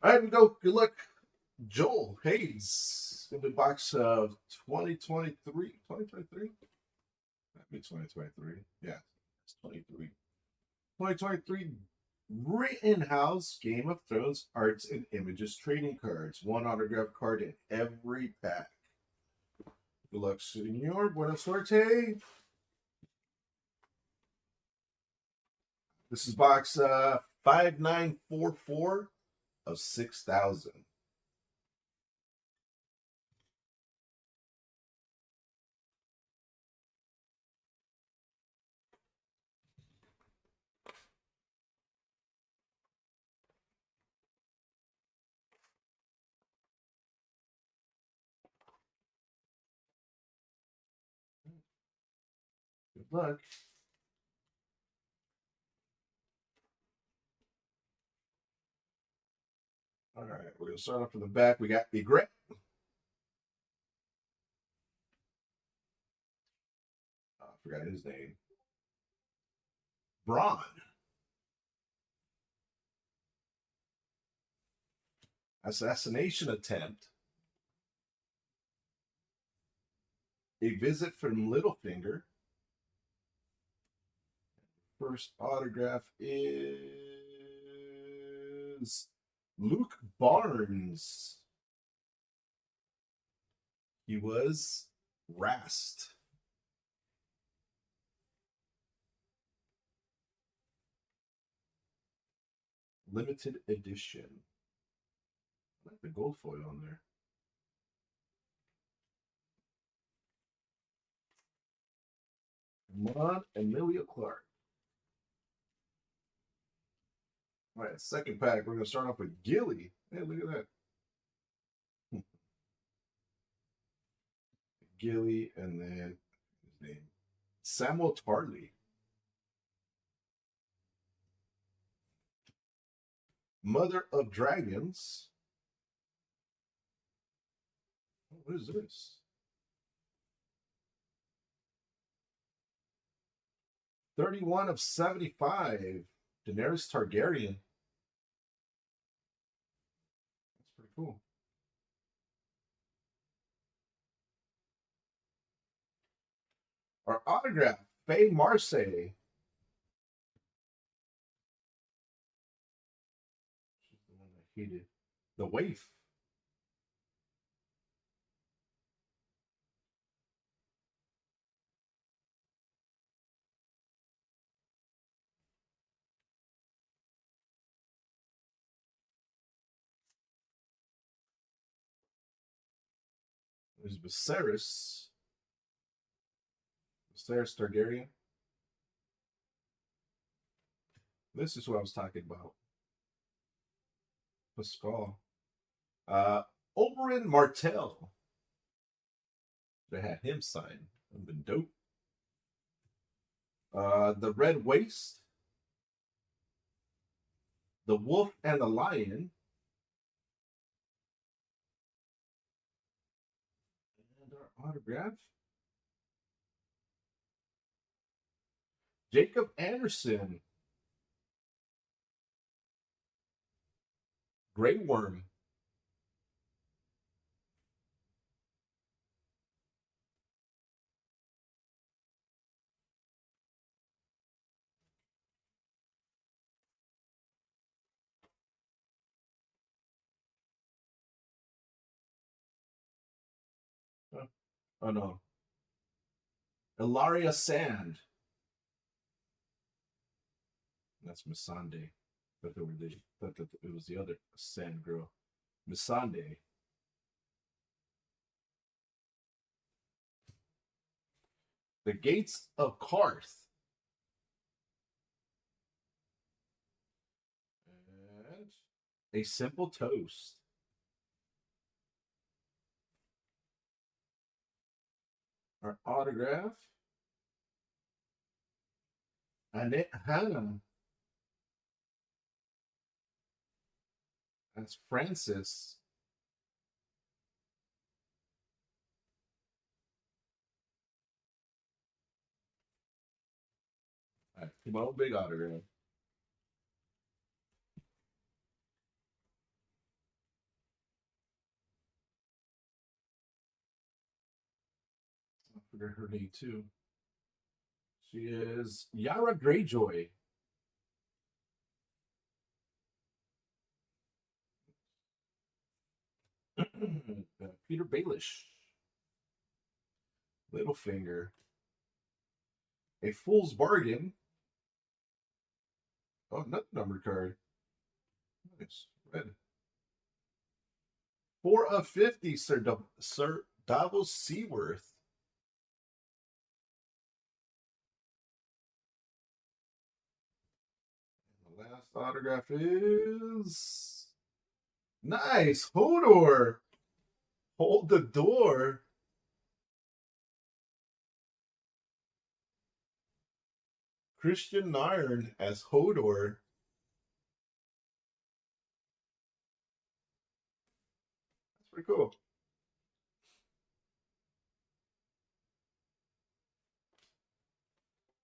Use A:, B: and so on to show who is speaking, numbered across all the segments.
A: All right, we go. Good luck, Joel Hayes. In the box of 2023. 2023? That'd be 2023. Yeah, it's 23. 2023 Rittenhouse Game of Thrones Arts and Images trading cards. One autograph card in every pack. Good luck, Senor. Buena suerte. This is box 5944 of 6,000. Good luck. All right, we're going to start off from the back. We got Egret. I forgot his name. Braun. Assassination attempt. A visit from Littlefinger. First autograph is Luke Barnes. He was Rast. Limited edition. I like the gold foil on there. Come on, Emilia Clarke. All right, second pack. We're going to start off with Gilly. Hey, look at that. Gilly, and then his name Samuel Tarley. Mother of Dragons. What is this? 31 of 75. Daenerys Targaryen. That's pretty cool. Our autograph, Faye Marseille. She's the one that hated the waif. There's Viserys. Viserys Targaryen. This is what I was talking about. Pascal. Uh, Oberyn Martell. They had him sign. Would have been dope. The Red Waste. The Wolf and the Lion. And our autograph. Jacob Anderson. Grey Worm. Oh no. Ilaria Sand. That's Missandei. But they were thought that it was the other Sand girl. Missandei. The Gates of Karth. And a simple toast. Our autograph. Annette Hannah. That's Francis. Come on, big autograph. Look at her knee too. She is Yara Greyjoy. Peter Baelish. Littlefinger. A Fool's Bargain. Oh, another number card. Nice. Red. 4 of 50, Sir Davos Seaworth. And the last autograph is nice. Hodor. Hold the door. Christian Nairn as Hodor. That's pretty cool.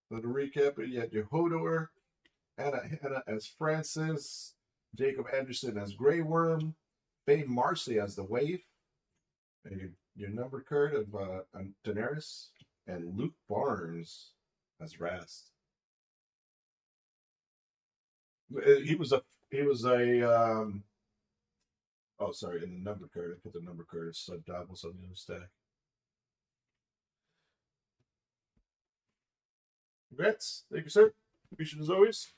A: So to recap it, you had your Hodor, Anna as Francis, Jacob Anderson as Grey Worm, Faye Marcy as the Waif, and your number card of Daenerys, and Luke Barnes as Rast. He was a oh sorry, in the number card. I put the number card as Sub Davos on the other stack. Congrats. Thank you, sir. Appreciate it as always.